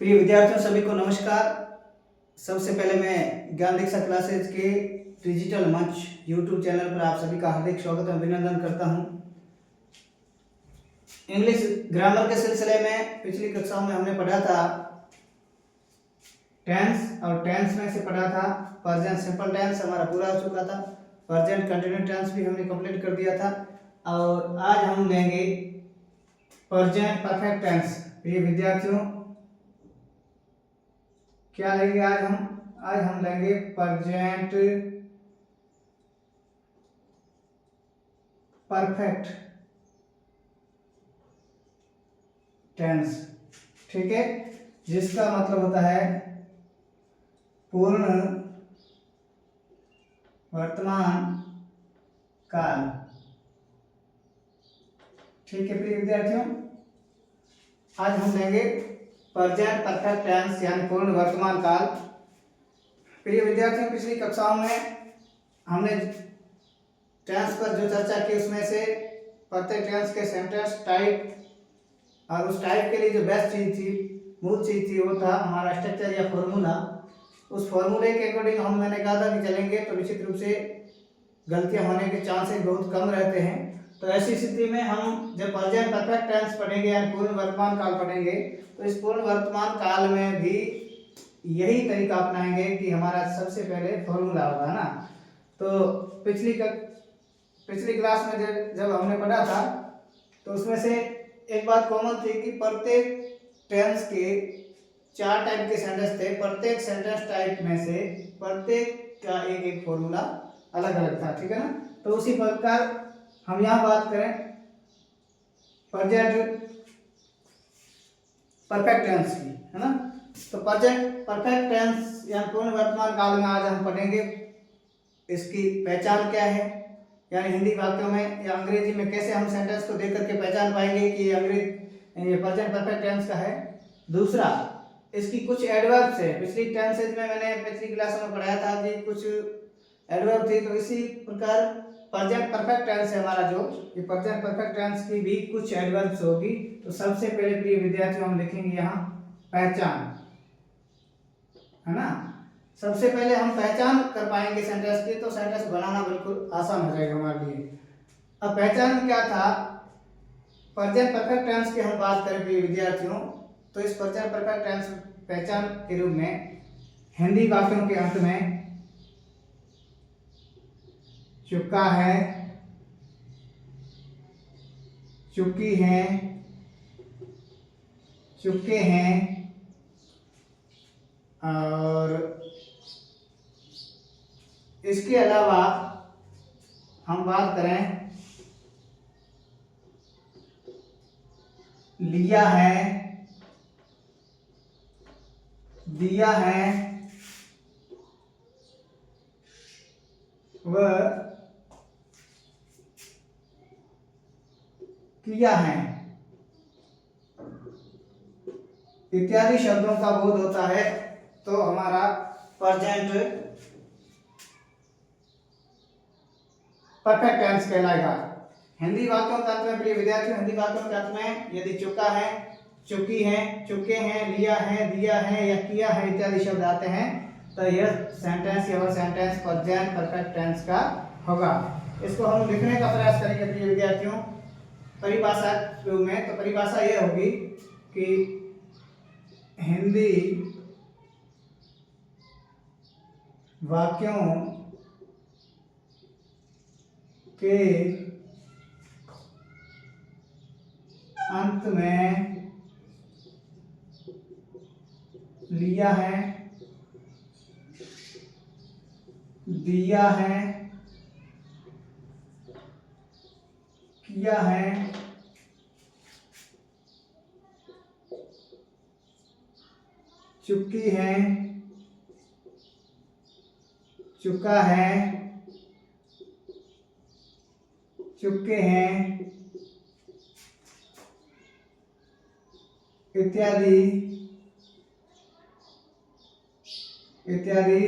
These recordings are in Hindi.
प्रिय विद्यार्थियों सभी को नमस्कार। सबसे पहले मैं ज्ञान दीक्षा क्लासेज के डिजिटल मंच यूट्यूब चैनल पर आप सभी का हार्दिक स्वागत और अभिनंदन करता हूं। इंग्लिश ग्रामर के सिलसिले में पिछली कक्षाओं में हमने पढ़ा था टेंस, और टेंस में से पढ़ा था प्रेजेंट सिंपल टेंस, हमारा पूरा हो चुका था। प्रेजेंट कंटिन्यूस टेंस भी हमने कंप्लीट कर दिया था, और आज हम लेंगे प्रेजेंट परफेक्ट टेंस। प्रिय विद्यार्थियों, क्या लेंगे आज हम लेंगे प्रेजेंट परफेक्ट टेंस। ठीक है, जिसका मतलब होता है पूर्ण वर्तमान काल। ठीक है प्रिय विद्यार्थियों, आज हम लेंगे प्रेजेंट परफेक्ट टेंस यानी पूर्ण वर्तमान काल। प्रिय विद्यार्थियों, पिछली कक्षाओं में हमने टेंस पर जो चर्चा की उसमें से प्रत्येक टेंस के सेंटेंस टाइप और उस टाइप के लिए जो बेस्ट चीज थी, मूल चीज थी, वो था हमारा स्ट्रक्चर या फॉर्मूला। उस फॉर्मूले के अकॉर्डिंग मैंने कहा था कि चलेंगे तो निश्चित रूप से गलतियां होने के चांसेस बहुत कम रहते हैं। तो ऐसी स्थिति में हम जब प्रेजेंट परफेक्ट टेंस पढ़ेंगे या पूर्ण वर्तमान काल पढ़ेंगे, तो इस पूर्ण वर्तमान काल में भी यही तरीका अपनाएंगे कि हमारा सबसे पहले फॉर्मूला होगा ना। तो पिछली क्लास में जब हमने पढ़ा था तो उसमें से एक बात कॉमन थी कि प्रत्येक टेंस के 4 टाइप के सेंटेंस थे। प्रत्येक सेंटेंस टाइप में से प्रत्येक का एक एक फॉर्मूला अलग अलग था। ठीक है ना। तो उसी प्रकार हम यहाँ बात करें प्रेजेंट परफेक्ट टेंस की, है ना। तो प्रेजेंट परफेक्ट टेंस या पूर्ण वर्तमान काल में आज हम पढ़ेंगे इसकी पहचान क्या है, यानी हिंदी वाक्यों में या अंग्रेजी में कैसे हम सेंटेंस को देख करके पहचान पाएंगे कि ये प्रेजेंट परफेक्ट टेंस का है। दूसरा, इसकी कुछ एडवर्ब्स है। पिछली टेंसेज में मैंने पिछली क्लास में पढ़ाया था कि कुछ एडवर्ब थी, तो इसी प्रकार प्रेजेंट परफेक्ट टेंस है हमारा जो ये प्रेजेंट परफेक्ट टेंस की भी कुछ एडवर्ब्स होगी। तो सबसे पहले प्रिय विद्यार्थियों हम लिखेंगे यहाँ पहचान, है ना। सबसे पहले हम पहचान कर पाएंगे सेंटेंस की, तो सेंटेंस बनाना बिल्कुल आसान हो जाएगा हमारे लिए। अब पहचान क्या था, प्रेजेंट परफेक्ट टेंस की हम बात करें प्रिय विद्यार्थियों, तो इस प्रेजेंट परफेक्ट टेंस पहचान के रूप में हिंदी वाक्यों के अंत में चुका है, चुकी है, चुके हैं, और इसके अलावा हम बात करें लिया है, दिया है, व किया है इत्यादि शब्दों का बोध होता है, तो हमारा प्रेजेंट परफेक्ट टेंस कहलाएगा। हिंदी वाक्यों के अंत में प्रिय विद्यार्थियों, हिंदी वाक्यों के अंत में यदि चुका है, चुकी है, चुके हैं, लिया है, दिया है या किया है इत्यादि शब्द आते हैं, तो यह सेंटेंस या सेंटेंस प्रेजेंट परफेक्ट टेंस का होगा। इसको हम लिखने का प्रयास करेंगे प्रिय विद्यार्थियों परिभाषा रूप में। तो परिभाषा यह होगी कि हिंदी वाक्यों के अंत में लिया है, दिया है, किया है, चुकी है, चुका है, चुके हैं इत्यादि इत्यादि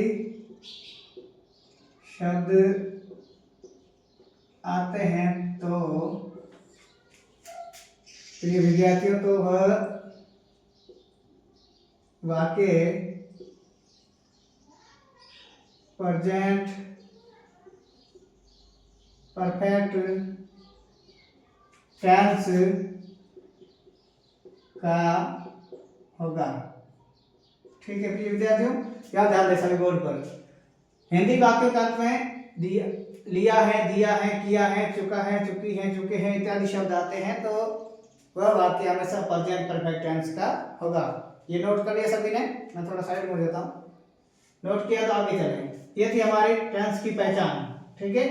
शब्द आते हैं, तो प्रिय विद्यार्थियों तो वह वाक्य प्रेजेंट परफेक्ट टेंस का होगा। ठीक है प्रिय विद्यार्थियों, क्या ध्यान दे सभी बोर्ड पर। हिंदी वाक्यों का अर्थ में लिया है, दिया है, किया है, चुका है, चुकी है, चुके हैं इत्यादि शब्द आते हैं तो वह वाक्य हमेशा प्रेजेंट परफेक्ट टेंस का होगा। ये नोट कर लिया सभी ने, मैं थोड़ा साइड में देता हूँ। नोट किया तो आगे चलें। ये थी हमारी टेंस की पहचान। ठीक है,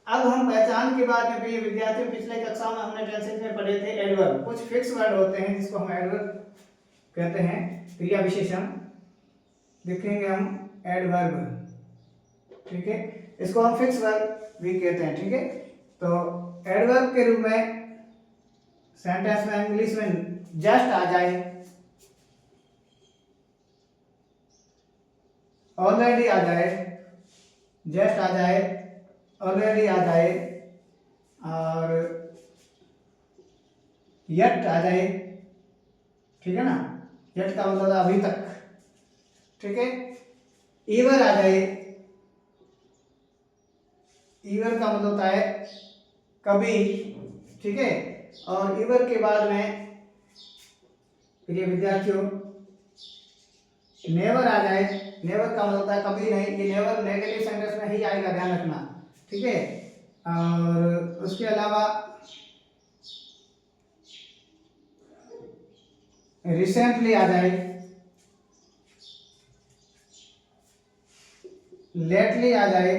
अब हम पहचान के बाद में प्रिय विद्यार्थियों पिछले कक्षा में हमने टेंसेस में पढ़े थे एडवर्ब। कुछ फिक्स वर्ड होते हैं जिसको हम एडवर्ब कहते हैं, क्रिया विशेषण लिखेंगे हम एडवर्ब। ठीक है, इसको हम फिक्स वर्ब भी कहते हैं। ठीक है, तो एडवर्ब के रूप में सेंटेंस में इंग्लिश में जस्ट आ जाए, ऑलरेडी आ जाए, जस्ट आ जाए, ऑलरेडी आ जाए और येट आ जाए। ठीक है ना, येट का मतलब अभी तक। ठीक है, ईवर आ जाए, ईवर का मतलब होता है कभी। ठीक है, और ईवर के बाद में प्रिय विद्यार्थियों नेवर आ जाए। नेवर का मतलब होता है कभी नहीं, ये नेवर नेगेटिव सेंटेंस में ही आएगा, ध्यान रखना। ठीक है, और उसके अलावा रिसेंटली आ जाए, लेटली आ जाए।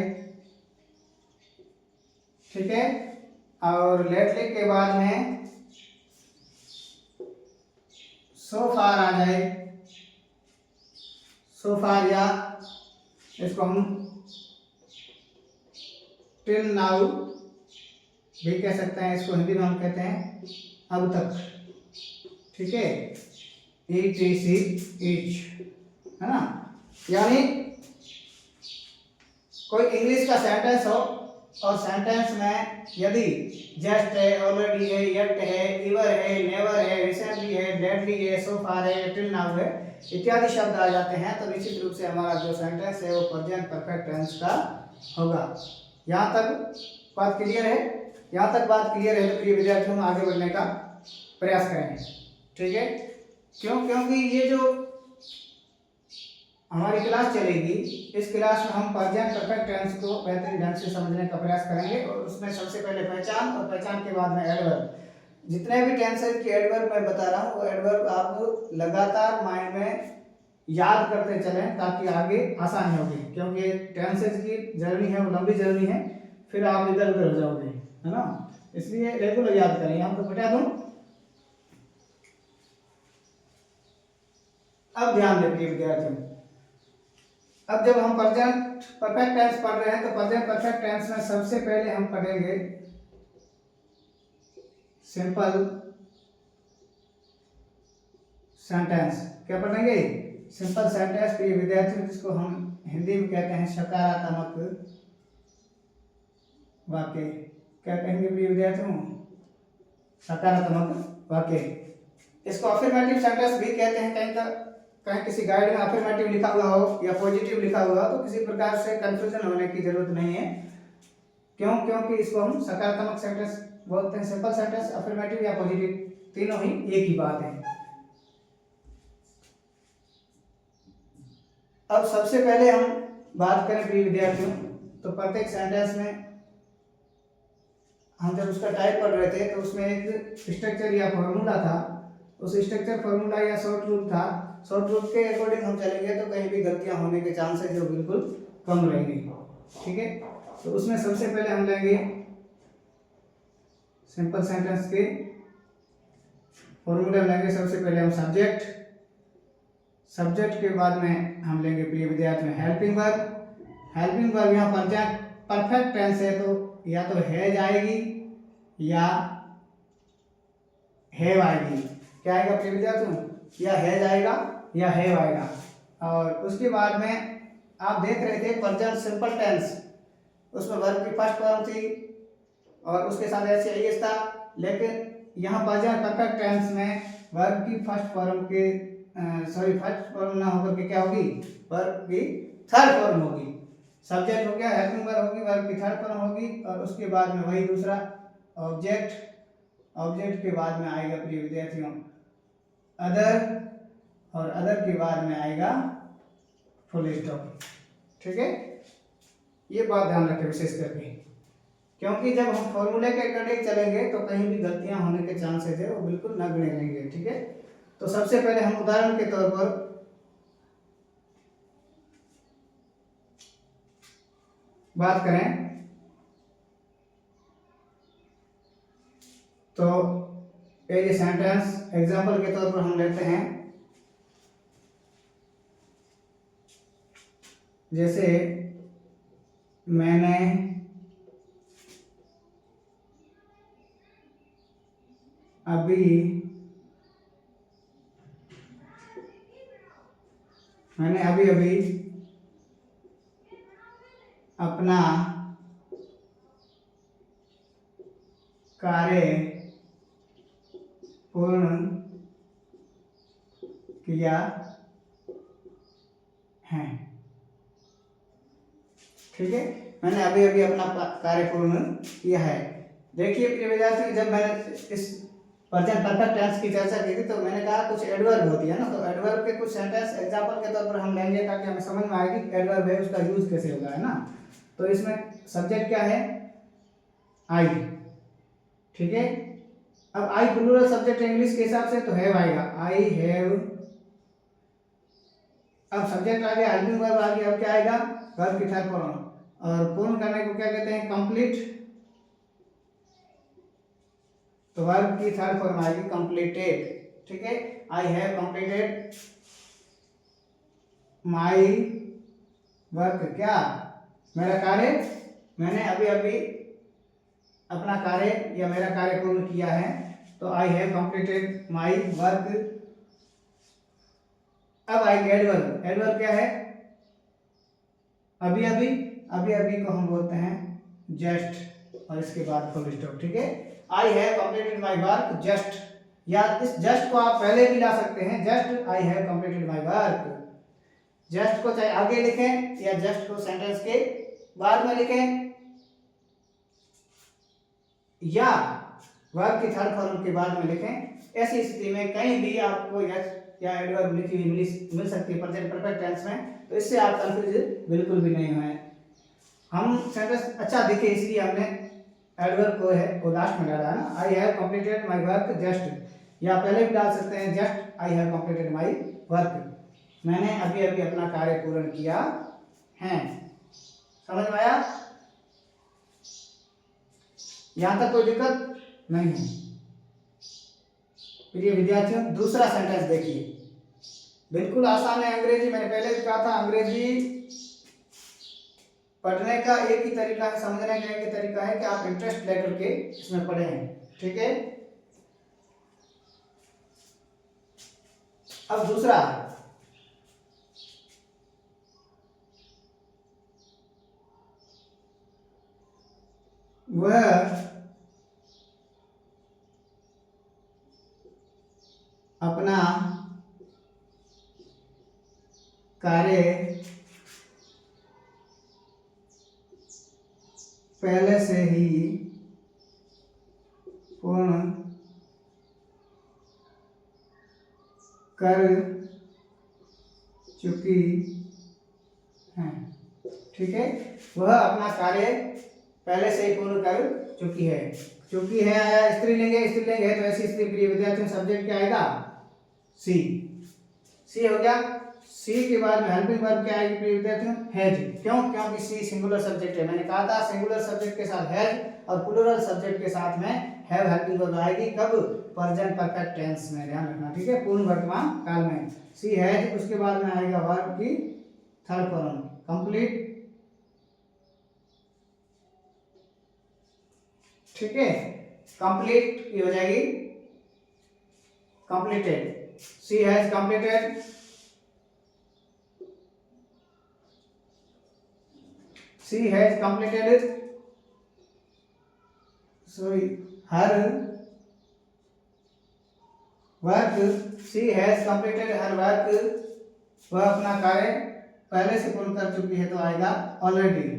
ठीक है, और लेटली के बाद में सो फार आ जाए, सो फार, या इसको हम टिल नाउ भी कह सकते हैं, इसको हिंदी में हम कहते हैं अब तक। ठीक है, ईच इज ईच, है ना। यानी कोई इंग्लिश का सेंटेंस हो और सेंटेंस में यदि जस्ट है, ऑलरेडी है, येट है, ईवर है, नेवर है, रिसेंटली है, लेटली है, सो फार है, टिल नाउ है इत्यादि शब्द आ जाते हैं तो निश्चित रूप से हमारा जो सेंटेंस है वो प्रेजेंट परफेक्ट टेंस का होगा। यहाँ तक बात क्लियर है? यहाँ तक बात क्लियर है तो प्रिय विद्यार्थियों हम आगे बढ़ने का प्रयास करेंगे। ठीक है, क्योंकि ये जो हमारी क्लास चलेगी, इस क्लास में हम प्रेजेंट परफेक्ट टेंस को बेहतरीन ढंग से समझने का प्रयास करेंगे और उसमें सबसे पहले पहचान और पहचान के बाद में एडवर्ब। जितने भी टेंसेस की एडवर्ब मैं बता रहा हूँ वो एडवर्ब आप लगातार माइंड में याद करते चलें ताकि आगे आसानी होगी, क्योंकि टेंसेस की जर्नी है वो लंबी जर्नी है, फिर आप इधर उधर हो जाओगे, है ना। इसलिए रेगुलर याद करें। यहाँ तो बता दूं, अब ध्यान दें विद्यार्थियों, अब जब हम प्रेजेंट परफेक्ट टेंस पढ़ रहे हैं तो प्रेजेंट परफेक्ट टेंस में सबसे पहले हम पढ़ेंगे सिंपल सेंटेंस। क्या पढ़ेंगे? सिंपल सेंटेंस प्रिय विद्यार्थियों, जिसको हम हिंदी में कहते हैं सकारात्मक वाक्य। क्या कहेंगे प्रिय विद्यार्थियों? सकारात्मक वाक्य। इसको अफर्मेटिव सेंटेंस भी कहते हैं। कहीं किसी गाइड में अफर्मेटिव लिखा हुआ हो या पॉजिटिव लिखा हुआ हो तो किसी प्रकार से कंफ्यूजन होने की जरूरत नहीं है। क्योंकि इसको हम सकारात्मक सेंटेंस बोलते हैं। सिंपल सेंटेंस, अफर्मेटिव या पॉजिटिव, तीनों ही एक ही बात है। अब सबसे पहले हम बात करें प्रिय विद्यार्थियों तो प्रत्येक सेंटेंस में हम जब उसका टाइप पढ़ रहे थे तो उसमें एक स्ट्रक्चर या फॉर्मूला था। उस स्ट्रक्चर, फॉर्मूला या शॉर्ट रूल था। शॉर्ट रूल के अकॉर्डिंग हम चलेंगे तो कहीं भी गलतियां होने के चांसेस जो बिल्कुल कम रहेंगे। ठीक है, तो उसमें सबसे पहले हम लेंगे सिंपल सेंटेंस के फॉर्मूला लेंगे। सबसे पहले हम सब्जेक्ट, सब्जेक्ट के बाद में हम लेंगे प्रिय विद्यार्थी में हेल्पिंग वर्ब। हेल्पिंग वर्ब यहाँ पर परफेक्ट टेंस है तो या तो हैज आएगी या हैव आएगी। क्या आएगा प्रिय विद्यार्थियों? या हैज आएगा या हैव आएगा। और उसके बाद में आप देख रहे थे प्रेजेंट सिंपल टेंस, उसमें वर्ब की फर्स्ट फॉर्म थी और उसके साथ ऐसे एस था, लेकिन यहाँ प्रेजेंट परफेक्ट टेंस में वर्ब की फर्स्ट फॉर्म के सॉरी फर्स्ट फॉर्म ना होकर के क्या होगी, वर्ब की थर्ड फॉर्म होगी। सब्जेक्ट हो गया, हेल्पिंग वर्ब होगी, वर्ब की थर्ड फॉर्म होगी, और उसके बाद में वही दूसरा ऑब्जेक्ट, ऑब्जेक्ट के बाद में आएगा प्रिय विद्यार्थियों अदर, और अदर के बाद में आएगा फुल स्टॉप। ठीक है, ये बात ध्यान रखें विशेष करके, क्योंकि जब हम फॉर्मूले के अकॉर्डिंग चलेंगे तो कहीं भी गलतियां होने के चांसेस है वो बिल्कुल नगण्य रहेंगे। ठीक है, तो सबसे पहले हम उदाहरण के तौर पर बात करें तो ये सेंटेंस एग्जांपल के तौर पर हम लेते हैं, जैसे मैंने अभी अभी अपना कार्य पूर्ण किया है। ठीक है, मैंने अभी अभी अपना कार्य पूर्ण किया है। देखिए प्रिय विद्यार्थी, जब मैंने इस प्रेजेंट परफेक्ट टेंस की चर्चा की थी तो मैंने कहा कुछ एडवर्ब होती है ना, तो एडवर्ब के कुछ सेंटेंस एग्जांपल के तौर पर हम लेंगे ताकि हमें समझ में आए कि एडवर्ब है उसका यूज कैसे होगा, है ना। तो इसमें सब्जेक्ट क्या है, आई। ठीक है, अब आई प्लूरल सब्जेक्ट इंग्लिश के हिसाब से तो हैव आएगा, आई हैव। अब सब्जेक्ट आ गया, हेल्पिंग वर्ब आ गया, अब क्या आएगा, वर्ब की थर्ड फॉर्म, और पूर्ण करने को क्या कहते हैं, कंप्लीट। तो वर्ब की थर्ड फॉर्म आएगी कंप्लीटेड। ठीक है, I have completed my work, क्या, मेरा कार्य, मैंने अभी अभी अपना कार्य या मेरा कार्य पूर्ण किया है। तो I have completed my work. अब आएगी एडवर्ब, एडवर्ब क्या है, अभी अभी, अभी अभी को हम बोलते हैं जस्ट, और इसके बाद फुल स्टॉप। ठीक है, I have completed my work just, या इस जस्ट को आप पहले भी ला सकते हैं, just I have completed my work. Just को चाहे आगे लिखें या जस्ट को सेंटेंस के बाद में लिखें, या वर्ब की थर्ड फॉर्म के बाद में लिखें। ऐसी स्थिति में कहीं भी आपको यस या एडवर्ब लिखी हुई मिल सकती है प्रेजेंट परफेक्ट टेंस में, तो इससे आप कंफ्यूज बिल्कुल भी नहीं हुए। हम सेंटेंस अच्छा दिखे इसलिए हमने एडवर्ब को है वो लास्ट में डाला है ना, I have completed my work just, या पहले भी डाल सकते हैं just I have completed my work, मैंने अभी अभी अपना कार्य पूर्ण किया है। समझ में आया, यहां तक कोई दिक्कत नहीं है। प्रिय विद्यार्थियों, दूसरा सेंटेंस देखिए, बिल्कुल आसान है अंग्रेजी, मैंने पहले भी कहा था अंग्रेजी पढ़ने का एक ही तरीका है, समझने का एक ही तरीका है कि आप इंटरेस्ट लेकर के इसमें पढ़ें। ठीक है, अब दूसरा, वह अपना कार्य पहले से ही पूर्ण कर चुकी है। ठीक है, वह अपना कार्य पहले से ही पूर्ण कर चुकी है। चुकी है आया स्त्रीलिंग है, स्त्रीलिंग है तो ऐसी स्त्री प्रिय विद्यार्थियों सब्जेक्ट क्या आएगा, सी। सी हो गया, सी के बाद में हेल्पिंग वर्ब क्या आएगी प्रिय विद्यार्थियों, हैज। क्यों, क्योंकि सी सिंगुलर सब्जेक्ट है, मैंने कहा था सिंगुलर सब्जेक्ट के साथ हैज और प्लूरल सब्जेक्ट के साथ में हैव हेल्पिंग वर्ब आएगी, कब, प्रेजेंट परफेक्ट टेंस में, ध्यान रखना। ठीक है, पूर्ण वर्तमान काल में सी हैज, उसके बाद में आएगा वर्ब की थर्ड फॉर्म कंप्लीट। ठीक है, कंप्लीट ये हो जाएगी completed, she has completed, she has completed sorry her work, she has completed her work, वह अपना कार्य पहले से पूर्ण कर चुकी है, तो आएगा ऑलरेडी।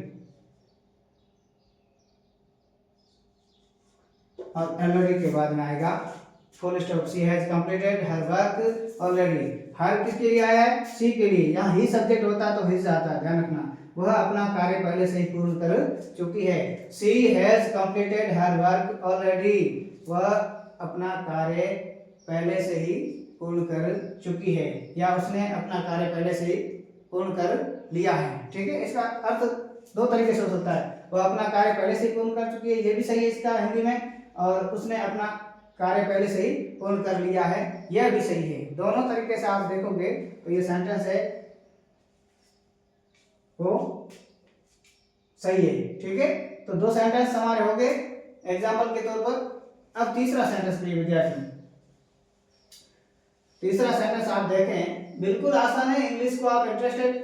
और ऑलरेडी के बाद में आएगा full stop, she has completed her work already. Her किसके लिए आया है? सी के लिए। यहाँ ही सब्जेक्ट होता है तो हिज आता है, ध्यान रखना। वह अपना कार्य पहले से ही पूर्ण कर चुकी है। She has completed her work already, वह अपना कार्य पहले से ही पूर्ण कर चुकी है, या उसने अपना कार्य पहले से ही पूर्ण कर लिया है। ठीक है, इसका अर्थ दो तरीके से हो सकता है। वह अपना कार्य पहले से ही पूर्ण कर चुकी है, ये भी सही है इसका हिंदी में, और उसने अपना कार्य पहले से ही पूर्ण कर लिया है, यह भी सही है। दोनों तरीके से आप देखोगे तो ये सेंटेंस है वो सही है। ठीक है, तो दो सेंटेंस हमारे हो गए एग्जाम्पल के तौर पर। अब तीसरा सेंटेंस प्रिय विद्यार्थी, तीसरा सेंटेंस आप देखें, बिल्कुल आसान है। इंग्लिश को आप इंटरेस्टेड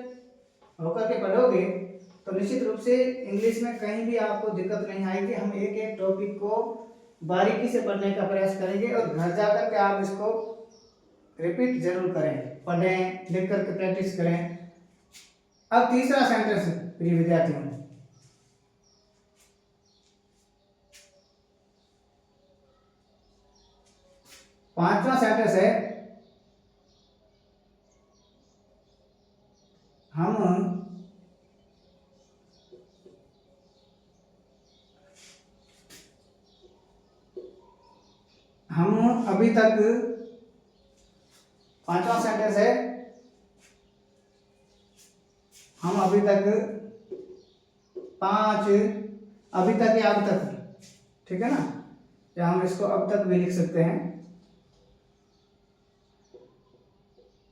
होकर के पढ़ोगे तो निश्चित रूप से इंग्लिश में कहीं भी आपको दिक्कत नहीं आएगी। हम एक एक टॉपिक को बारीकी से पढ़ने का प्रयास करेंगे, और घर जाकर के आप इसको रिपीट जरूर करें, पढ़ें, लिख करके प्रैक्टिस करें। अब तीसरा सेंटेंस प्रिय विद्यार्थियों, पांचवा सेंटेंस है, हम अभी तक, पांचवा सेंटेंस है, हम अभी तक अभी तक या अब तक, ठीक है ना, या हम इसको अब तक भी लिख सकते हैं।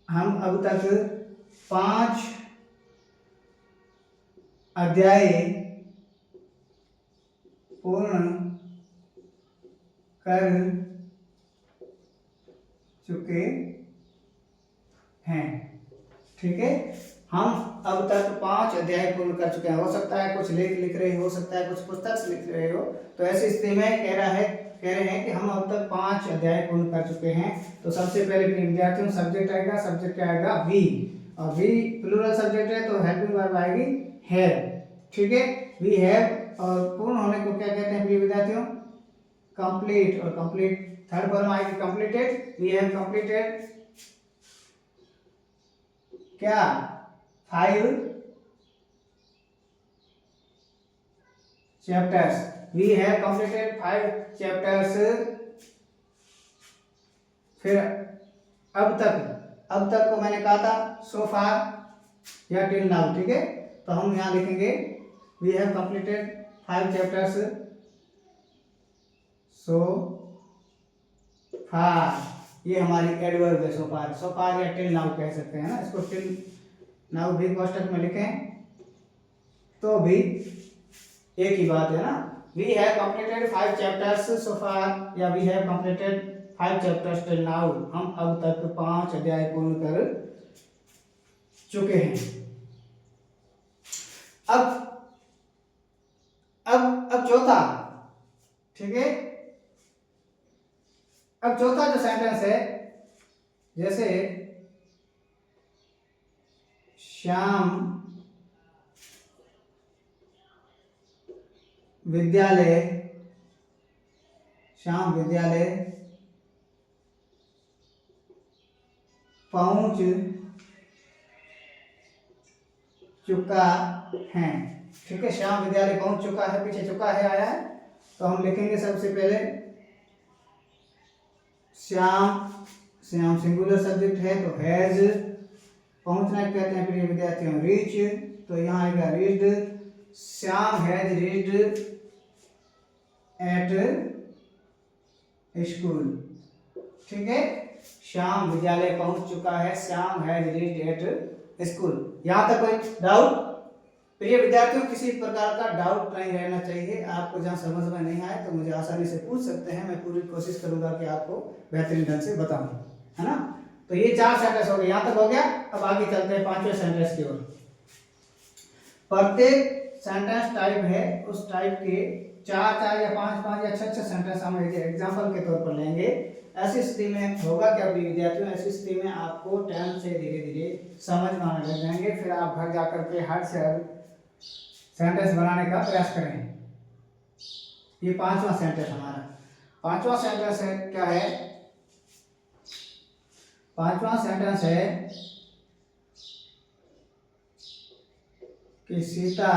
हम अब तक 5 अध्याय पूर्ण कर चुके हैं। ठीक है, हम अब तक 5 अध्याय पूर्ण कर चुके हैं। हो सकता है कुछ लेख लिख रहे हो सकता है कुछ पुस्तक लिख रहे हो, तो ऐसी स्थिति में कह रहे हैं कि हम अब तक 5 अध्याय पूर्ण कर चुके हैं। तो सबसे पहले विद्यार्थियों सब्जेक्ट आएगा, सब्जेक्ट क्या आएगा? वी, और वी प्लूरल सब्जेक्ट है तो हेल्पिंग वर्ब आएगी हैव। ठीक है, वी हैव, और पूर्ण होने को क्या कहते हैं प्रिय विद्यार्थियों? कंप्लीट, और कंप्लीट थर्ड फॉर्म आएगी कंप्लीटेड। वी हैव कंप्लीटेड क्या? 5 chapters. We have completed 5 chapters. फिर अब तक को मैंने कहा था सो फार या टिल नाउ। ठीक है, तो हम यहाँ लिखेंगे we have completed 5 chapters so far. ये हमारी एडवर्ब है, सो फार या टिल नाउ कह सकते हैं ना इसको। टिल नाउ भी कोष्टक में लिखें तो भी एक ही बात है ना। We have completed 5 chapters so far, या we have completed 5 chapters till now. हम अब तक 5 अध्याय पूर्ण कर चुके हैं। अब चौथा, ठीक है, अब चौथा जो सेंटेंस है, जैसे श्याम विद्यालय पहुंच चुका है। ठीक है, श्याम विद्यालय पहुंच चुका है, पीछे चुका है आया है, तो हम लिखेंगे सबसे पहले श्याम सिंगुलर सब्जेक्ट है तो हैज। पहुंचना कहते हैं प्रिय विद्यार्थियों रीच, तो यहाँ आएगा reached. Shyam has reached at school. ठीक है, श्याम विद्यालय पहुंच चुका है, Shyam has reached at school. यहाँ तक कोई डाउट? प्रिय विद्यार्थियों, किसी प्रकार का डाउट नहीं रहना चाहिए। आपको जहाँ समझ में नहीं आए तो मुझे आसानी से पूछ सकते हैं, मैं पूरी कोशिश करूंगा कि आपको बेहतरीन ढंग से बताऊं, है ना। तो ये 4 सेंटेंस हो गए, यहाँ तक हो गया। अब आगे चलते हैं 5वें सेंटेंस की ओर। प्रत्येक सेंटेंस टाइप है, उस टाइप के 4 या 5 या 6 सेंटेंस हम एग्जाम्पल के तौर पर लेंगे। ऐसी स्थिति में होगा क्या प्रिय विद्यार्थियों, ऐसी स्थिति में आपको टाइम से धीरे धीरे समझ में आने लग जाएंगे। फिर आप घर जाकर के हर से हर सेंटेंस बनाने का प्रयास करें। ये पांचवा सेंटेंस हमारा। पांचवा सेंटेंस है क्या है, पांचवा सेंटेंस है कि सीता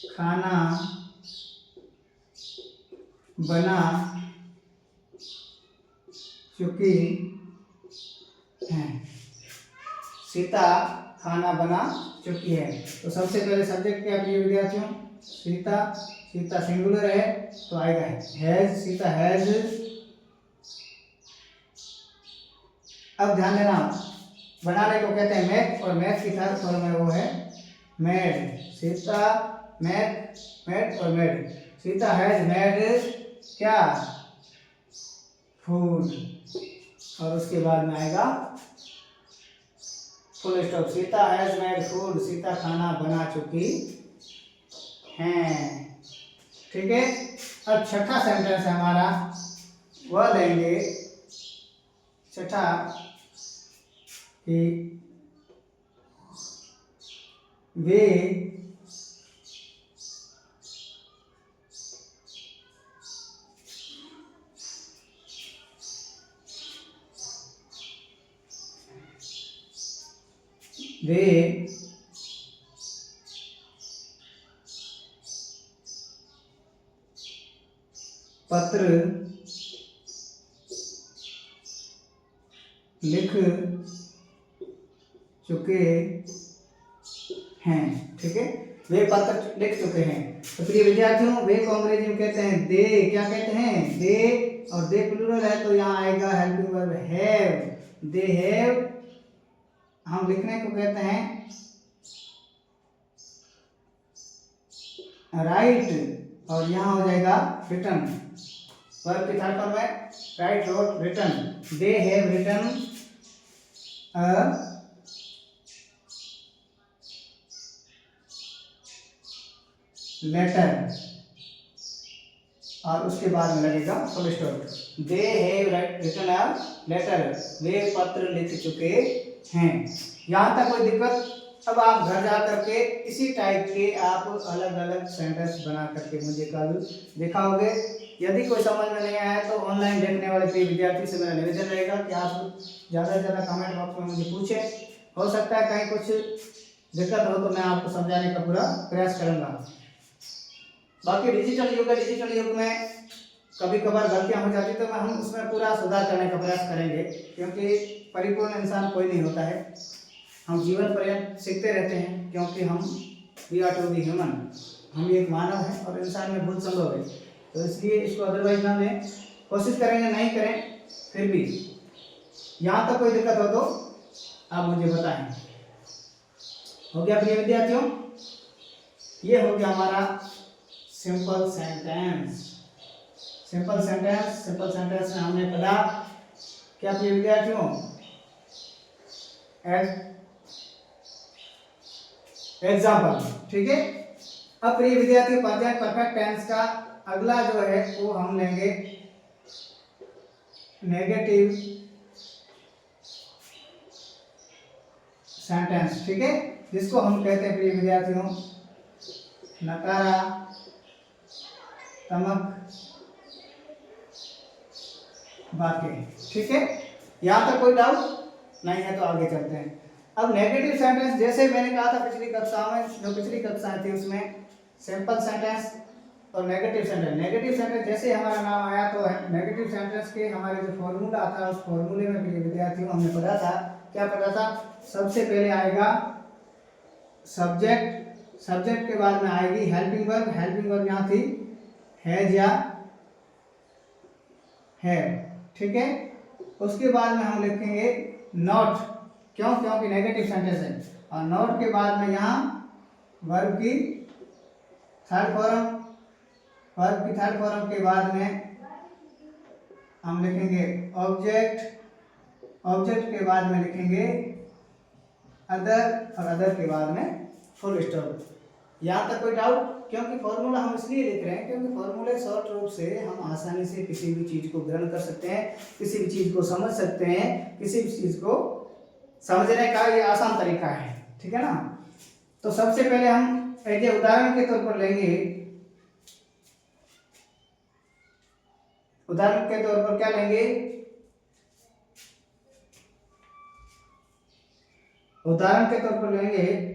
खाना बना चुकी है। सीता खाना बना चुकी है। तो सबसे पहले सब्जेक्ट क्या प्रिय विद्यार्थियों, सीता, सीता सिंगुलर है तो आएगा हैज, सीता हैज। अब ध्यान देना, बनाने को कहते हैं मेक, और मेक की थर्ड फॉर्म है वो है मेड। सीता मेक, मेड और मेड। सीता हैज मेड क्या, फूड, और उसके बाद में आएगा full stop. Sita has made food, Sita खाना बना चुकी है। ठीक है। अब छठा सेंटेंस है हमारा, वह लेंगे छठा कि वे पत्र लिख चुके हैं। ठीक है, वे पत्र लिख चुके हैं। तो प्रिय विद्यार्थियों, वे को अंग्रेजी में कहते हैं दे। क्या कहते हैं, दे, और दे प्लूरल है तो यहाँ आएगा helping verb have. They have हम लिखने को कहते हैं राइट, और यहाँ हो जाएगा रिटन। वर्ब की थर्ड फॉर्म है write, wrote, written. They have written a letter, और उसके बाद में लगेगा full stop. They have written a letter, वे पत्र लिख चुके हैं। यहाँ तक कोई दिक्कत? अब आप घर जा करके इसी टाइप के आप अलग अलग सेंटेंस बना करके मुझे कल दिखाओगे। यदि कोई समझ में नहीं आया तो ऑनलाइन देखने वाले प्रिय विद्यार्थी से मेरा निवेदन रहेगा कि आप ज़्यादा से ज़्यादा कमेंट बॉक्स में मुझे पूछें। हो सकता है कहीं कुछ दिक्कत हो तो मैं आपको समझाने का पूरा प्रयास करूँगा। बाकी डिजिटल युग है, डिजिटल युग में कभी कभार गलतियां हो जाती तो हम उसमें पूरा सुधार करने का प्रयास करेंगे, क्योंकि परिपूर्ण इंसान कोई नहीं होता है। हम जीवन पर्यंत सीखते रहते हैं, क्योंकि हम we are to be human, हम एक मानव हैं और इंसान में भूल संभव है। तो इसलिए इसको अदरवाइज ना लें, कोशिश करेंगे नहीं करें। फिर भी यहाँ तक कोई दिक्कत हो तो आप मुझे बताएं। हो गया प्रिय विद्यार्थियों, ये हो गया हमारा simple sentence. Simple sentence, simple sentence में हमने पढ़ा क्या प्रिय विद्यार्थियों, एग्जाम्पल। ठीक है। अब प्रिय विद्यार्थियों, प्रेजेंट परफेक्ट टेंस का अगला जो है वो हम लेंगे नेगेटिव सेंटेंस। ठीक है, जिसको हम कहते हैं प्रिय विद्यार्थियों नकारात्मक वाक्य। ठीक है, यहाँ तक कोई डाउट नहीं है तो आगे चलते हैं। अब नेगेटिव सेंटेंस, जैसे मैंने कहा था पिछली कक्षा में, जो पिछली कक्षाएं थी उसमें सिंपल सेंटेंस और नेगेटिव सेंटेंस। नेगेटिव सेंटेंस जैसे हमारा नाम आया तो नेगेटिव सेंटेंस के हमारे जो फॉर्मूला था उस फॉर्मूले में भी विद्यार्थियों हमने पढ़ा था। क्या पढ़ा था? सबसे पहले आएगा सब्जेक्ट, सब्जेक्ट के बाद में आएगी हेल्पिंग वर्ब। हेल्पिंग वर्ब यहाँ थी हैज या हैव। ठीक है, उसके बाद में हम लिखेंगे नॉट। क्यों? क्योंकि नेगेटिव सेंटेंस है। और नॉट के बाद में यहाँ वर्ब की थर्ड फॉर्म, वर्ब की थर्ड फॉर्म के बाद में हम लिखेंगे ऑब्जेक्ट, ऑब्जेक्ट के बाद में लिखेंगे अदर, और अदर के बाद में फुल स्टॉप। यहाँ तक कोई डाउट? क्योंकि फॉर्मूला हम इसलिए लिख रहे हैं क्योंकि फॉर्मूले शॉर्ट रूप से हम आसानी से किसी भी चीज को ग्रहण कर सकते हैं, किसी भी चीज को समझ सकते हैं, किसी भी चीज को समझने का ये आसान तरीका है, ठीक है ना। तो सबसे पहले हम एक उदाहरण के तौर पर लेंगे, उदाहरण के तौर पर क्या लेंगे, उदाहरण के तौर पर लेंगे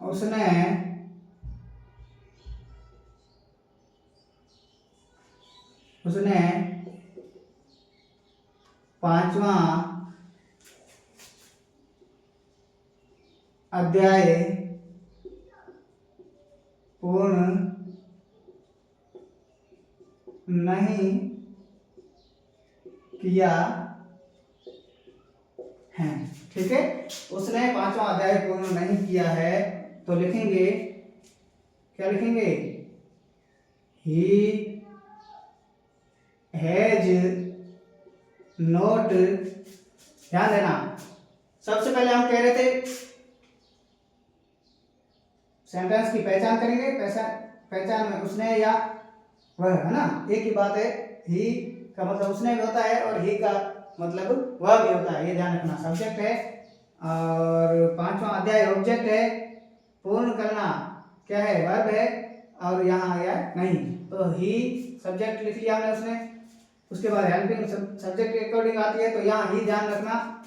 उसने उसने 5वां अध्याय पूर्ण नहीं किया है, ठीक है। उसने 5वां अध्याय पूर्ण नहीं किया है तो लिखेंगे, क्या लिखेंगे, ही हैज नॉट, ध्यान देना, सबसे पहले हम कह रहे थे सेंटेंस की पहचान करेंगे, पहचान में उसने या वह, है ना, एक ही बात है, ही का मतलब उसने भी होता है और ही का मतलब वह भी होता है, ये ध्यान रखना। सब्जेक्ट है और 5वां अध्याय ऑब्जेक्ट है, पूर्ण करना क्या है, वर्ब है, और यहाँ आया नहीं, तो ही सब्जेक्ट लिख लिया हमने उसने। उसके बाद हेल्पिंग सब्जेक्ट के अकॉर्डिंग आती है, तो यहाँ ही ध्यान रखना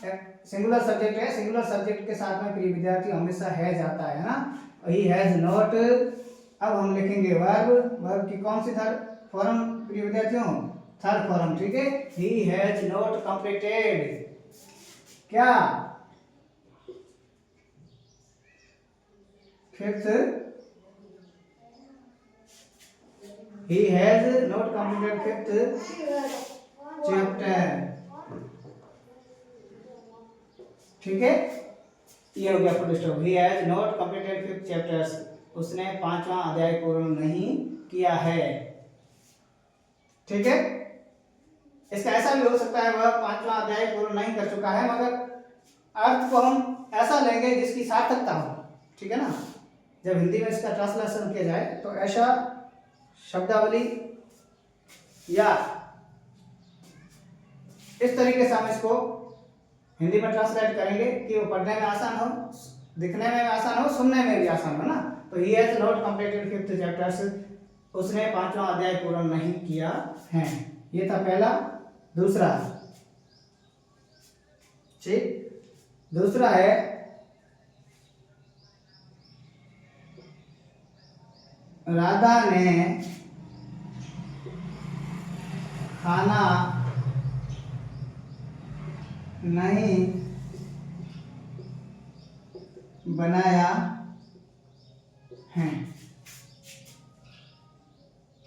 सिंगुलर सब्जेक्ट है, सिंगुलर सब्जेक्ट के साथ में प्रिय विद्यार्थी हमेशा हैज आता है ना, ही हैज नॉट। अब हम लिखेंगे वर्ब, वर्ब की कौन सी थर्ड फॉर्म प्रिय विद्यार्थियों, थर्ड फॉर्म, ठीक है। ही हैज नॉट कंप्लीटेड क्या, fifth, he has not completed fifth chapter, ठीक है, ये हो गया full stop. he has not completed fifth chapters, उसने 5वां अध्याय पूर्ण नहीं किया है, ठीक है। इसका ऐसा भी हो सकता है वह 5वां अध्याय पूर्ण नहीं कर चुका है, मगर अर्थ को हम ऐसा लेंगे जिसकी सार्थकता हो, ठीक है ना। जब हिंदी में इसका ट्रांसलेशन किया जाए तो ऐसा शब्दावली या इस तरीके से हम इसको हिंदी में ट्रांसलेट करेंगे कि वो पढ़ने में आसान हो, दिखने में आसान हो, सुनने में भी आसान हो ना। तो he has not completed fifth chapters, उसने 5वां अध्याय पूर्ण नहीं किया है, ये था पहला। दूसरा, ठीक, दूसरा है राधा ने खाना नहीं बनाया है,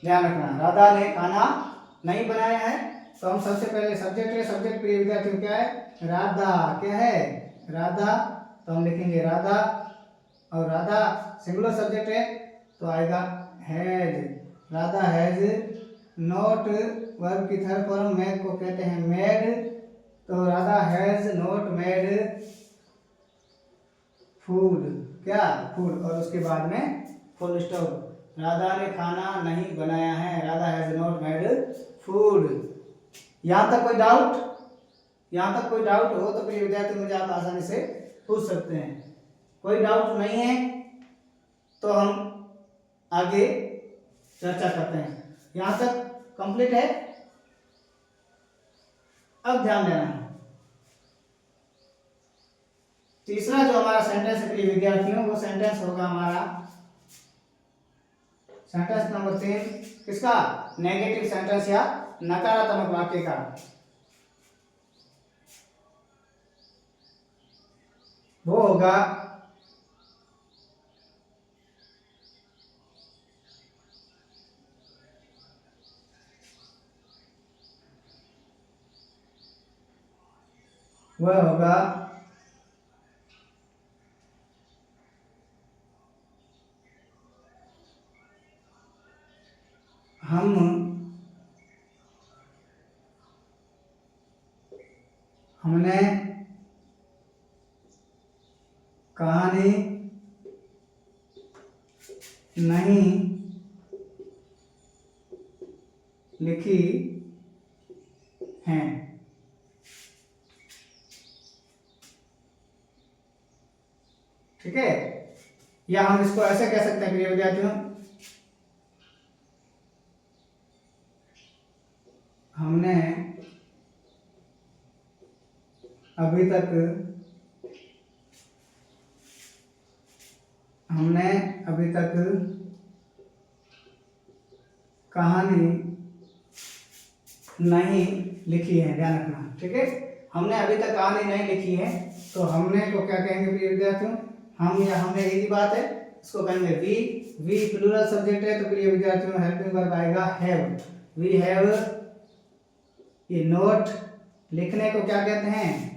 ध्यान रखना, राधा ने खाना नहीं बनाया है। तो हम सबसे पहले सब्जेक्ट है, सब्जेक्ट प्रिय विद्यार्थियों क्या है, राधा, क्या है, राधा, तो हम लिखेंगे राधा, और राधा सिंगुलर सब्जेक्ट है तो आएगा has, Radha has not, verb की थर्ड फॉर्म मेड को कहते हैं मेड, तो Radha has not made food, क्या, फूड, और उसके बाद में फुल स्टॉप, राधा ने खाना नहीं बनाया है, Radha has not made food. यहाँ तक कोई डाउट, यहाँ तक कोई डाउट हो तो प्रिय विद्यार्थी मुझे आप आसानी से पूछ सकते हैं। कोई डाउट नहीं है तो हम आगे चर्चा करते हैं। यहाँ तक कंप्लीट है। अब ध्यान देना, तीसरा जो हमारा सेंटेंस है प्रिय विद्यार्थियों, वो सेंटेंस होगा हमारा सेंटेंस नंबर 3, किसका, नेगेटिव सेंटेंस या नकारात्मक वाक्य का। वो होगा वह होगा हमने कहानी नहीं लिखी हैं। ठीक है, या हम इसको ऐसे कह सकते हैं प्रिय विद्यार्थियों, हमने अभी तक कहानी नहीं लिखी है, ध्यान रखना। ठीक है, हमने अभी तक कहानी नहीं लिखी है, तो हमने को क्या कहेंगे प्रिय विद्यार्थियों, हमने यही बात है, इसको कहेंगे वी प्लूरल सब्जेक्ट है, तो प्रिय विद्यार्थियों हेल्पिंग वर्ब आएगा हैव। वी हैव ये नोट, लिखने को क्या कहते हैं,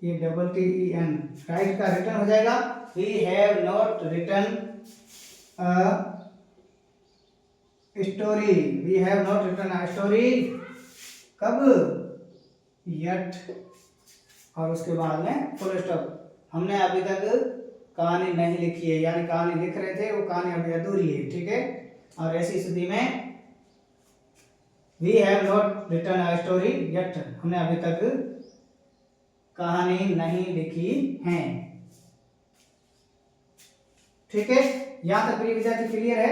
WRITEN, राइट का रिटर्न हो जाएगा, we have not written story, we have not written a story, कब, यट, और उसके बाद में फुल स्टॉप। हमने अभी तक कहानी नहीं लिखी है, यानी कहानी लिख रहे थे, वो कहानी अभी अधूरी है। ठीक है, और ऐसी स्थिति में we have not written a story yet, हमने अभी तक कहानी नहीं लिखी है। ठीक है, यहां तक प्रिय विद्यार्थी क्लियर है।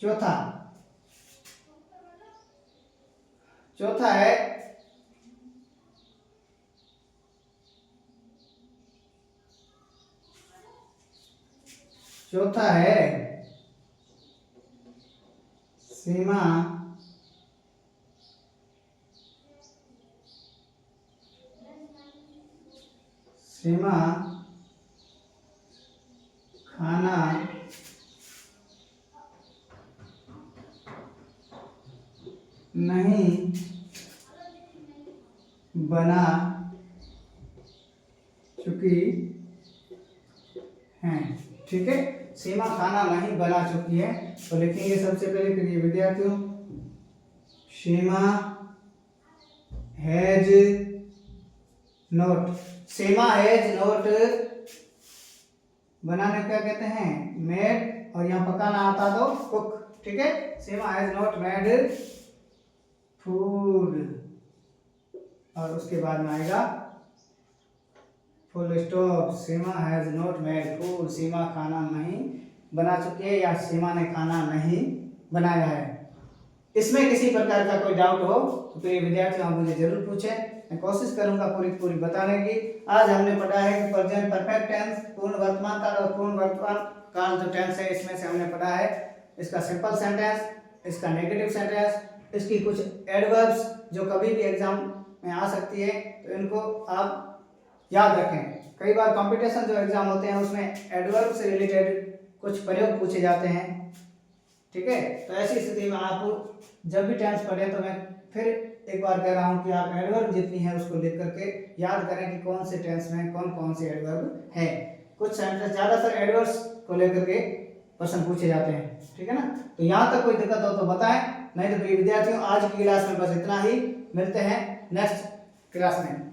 चौथा है सीमा खाना नहीं बना चुकी है। ठीक है, सीमा खाना नहीं बना चुकी है, तो लिखेंगे सबसे पहले प्रिय विद्यार्थियों, Seema has not, Seema has not बनाने को क्या कहते हैं, मेड, और यहाँ पकाना आता तो कुक। ठीक है, Seema has not made food, और उसके बाद में आएगा full stop, Seema has not made food, Seema खाना नहीं बना चुकी है, या सीमा ने खाना नहीं बनाया है। इसमें किसी प्रकार का कोई डाउट हो तो प्रिय विद्यार्थियों आप मुझे जरूर पूछें, मैं कोशिश करूंगा पूरी बताने की। आज हमने पढ़ा है कि प्रेजेंट परफेक्ट टेंस, पूर्ण वर्तमान काल और पूर्ण वर्तमान काल जो टेंस है, इसमें से हमने पढ़ा है इसका सिंपल सेंटेंस, इसका नेगेटिव सेंटेंस, इसकी कुछ एडवर्ब्स जो कभी भी एग्जाम में आ सकती है, तो इनको आप याद रखें। कई बार कंपटीशन जो एग्जाम होते हैं उसमें एडवर्ब से रिलेटेड कुछ प्रयोग पूछे जाते हैं। ठीक है, तो ऐसी स्थिति में आप जब भी टेंस पढ़ें, तो मैं फिर एक बार कह रहा हूं कि आप एडवर्ब जितनी है उसको लिख करके याद करें कि कौन से टेंस में कौन से एडवर्ब है। कुछ सेंटेंस ज्यादातर एडवर्ब्स को लेकर के प्रश्न पूछे जाते हैं। ठीक है ना, तो यहाँ तक कोई दिक्कत हो तो बताएं, नहीं तो प्रिय विद्यार्थियों आज की क्लास में बस इतना ही, मिलते हैं नेक्स्ट क्लास में।